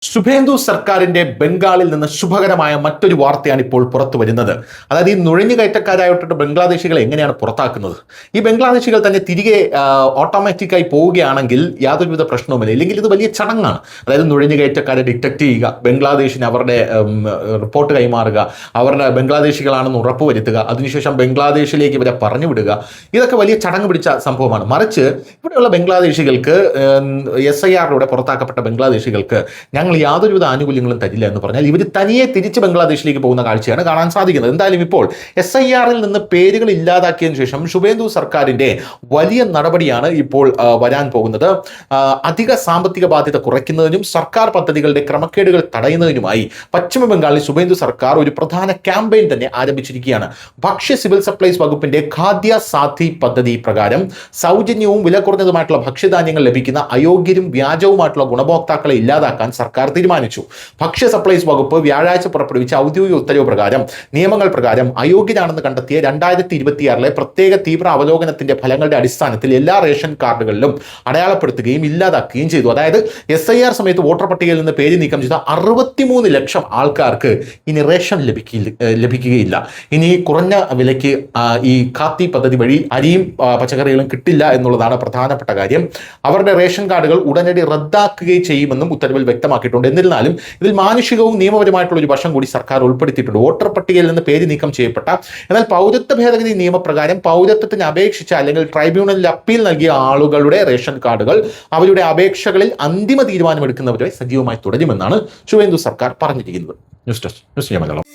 ശുഭേന്ദു സർക്കാരിന്റെ ബംഗാളിൽ നിന്ന് ശുഭകരമായ മറ്റൊരു വാർത്തയാണ് ഇപ്പോൾ പുറത്തു വരുന്നത്. അതായത് ഈ നുഴഞ്ഞുകയറ്റക്കാരായിട്ട് ബംഗ്ലാദേശികളെ എങ്ങനെയാണ് പുറത്താക്കുന്നത്? ഈ ബംഗ്ലാദേശികൾ തന്നെ തിരികെ ഓട്ടോമാറ്റിക്കായി പോവുകയാണെങ്കിൽ യാതൊരുവിധ പ്രശ്നവുമില്ല. ഇല്ലെങ്കിൽ ഇത് വലിയ ചടങ്ങാണ്. അതായത് നുഴഞ്ഞുകയറ്റക്കാരെ ഡിറ്റക്ട് ചെയ്യുക, ബംഗ്ലാദേശിന് അവരുടെ റിപ്പോർട്ട് കൈമാറുക, അവരുടെ ബംഗ്ലാദേശികളാണെന്ന് ഉറപ്പുവരുത്തുക, അതിനുശേഷം ബംഗ്ലാദേശിലേക്ക് ഇവരെ പറഞ്ഞു വിടുക. ഇതൊക്കെ വലിയ ചടങ്ങ് പിടിച്ച സംഭവമാണ്. മറിച്ച് ഇവിടെയുള്ള ബംഗ്ലാദേശികൾക്ക് SIR പുറത്താക്കപ്പെട്ട ബംഗ്ലാദേശികൾക്ക് ഞങ്ങൾ യാതൊരുവിധ ആനുകൂല്യങ്ങളും തരില്ല എന്ന് പറഞ്ഞാൽ ഇവർ തനിയെ തിരിച്ച് ബംഗ്ലാദേശിലേക്ക് പോകുന്ന കാഴ്ചയാണ് കാണാൻ സാധിക്കുന്നത്. എന്തായാലും ഇപ്പോൾ SIR നിന്ന് പേരുകൾ ഇല്ലാതാക്കിയതിനു ശേഷം ശുഭേന്ദു സർക്കാരിന്റെ വലിയ നടപടിയാണ് ഇപ്പോൾ വരാൻ പോകുന്നത്. അധിക സാമ്പത്തിക ബാധ്യത കുറയ്ക്കുന്നതിനും സർക്കാർ പദ്ധതികളുടെ ക്രമക്കേടുകൾ തടയുന്നതിനുമായി പശ്ചിമ ബംഗാളിൽ ശുഭേന്ദു സർക്കാർ ഒരു പ്രധാന ക്യാമ്പയിൻ തന്നെ ആരംഭിച്ചിരിക്കുകയാണ്. ഭക്ഷ്യ സിവിൽ സപ്ലൈസ് വകുപ്പിന്റെ ഖാദ്യ സാഥി പദ്ധതി പ്രകാരം സൗജന്യവും വില കുറഞ്ഞതുമായിട്ടുള്ള ഭക്ഷ്യധാന്യങ്ങൾ ലഭിക്കുന്ന അയോഗ്യരും വ്യാജവുമായിട്ടുള്ള ഗുണഭോക്താക്കളെ ഇല്ലാതാക്കാൻ സർക്കാർ തീരുമാനിച്ചു. ഭക്ഷ്യ സപ്ലൈസ് വകുപ്പ് വ്യാഴാഴ്ച പുറപ്പെടുവിച്ച ഔദ്യോഗിക ഉത്തരവ് പ്രകാരം നിയമങ്ങൾ പ്രകാരം അയോഗ്യരാണെന്ന് കണ്ടെത്തിയ 2026 പ്രത്യേക തീവ്ര അവലോകനത്തിന്റെ ഫലങ്ങളുടെ അടിസ്ഥാനത്തിൽ എല്ലാ റേഷൻ കാർഡുകളിലും അടയാളപ്പെടുത്തുകയും ഇല്ലാതാക്കുകയും ചെയ്തു. അതായത് SIR സമയത്ത് വോട്ടർ പട്ടികയിൽ നിന്ന് പേര് നീക്കം ചെയ്ത 63 ലക്ഷം ആൾക്കാർക്ക് ഇനി റേഷൻ ലഭിക്കുകയില്ല. ഇനി കുറഞ്ഞ വിലയ്ക്ക് ഈ ഖാത്തി പദ്ധതി വഴി അരിയും പച്ചക്കറികളും കിട്ടില്ല എന്നുള്ളതാണ് പ്രധാനപ്പെട്ട കാര്യം. അവരുടെ റേഷൻ കാർഡുകൾ ഉടനടി റദ്ദാക്കുകയും ചെയ്യുമെന്നും ഉത്തരവിൽ വ്യക്തമാക്കിയിട്ടുണ്ട്. എന്നിരുന്നാലും ഇതിൽ മാനുഷികവും നിയമപരമായിട്ടുള്ള ഒരു വശം കൂടി സർക്കാർ ഉൾപ്പെടുത്തിയിട്ടുണ്ട്. വോട്ടർ പട്ടികയിൽ നിന്ന് പേര് നീക്കം ചെയ്യപ്പെട്ട എന്നാൽ പൗരത്വ ഭേദഗതി നിയമപ്രകാരം പൗരത്വത്തിന് അപേക്ഷിച്ച അല്ലെങ്കിൽ ട്രൈബ്യൂണലിൽ അപ്പീൽ നൽകിയ ആളുകളുടെ റേഷൻ കാർഡുകൾ അവരുടെ അപേക്ഷകളിൽ അന്തിമ തീരുമാനമെടുക്കുന്നവരെ സജീവമായി തുടരുമെന്നാണ് ശുഭേന്ദു സർക്കാർ പറഞ്ഞിരിക്കുന്നത്. News desk, news Malayalam.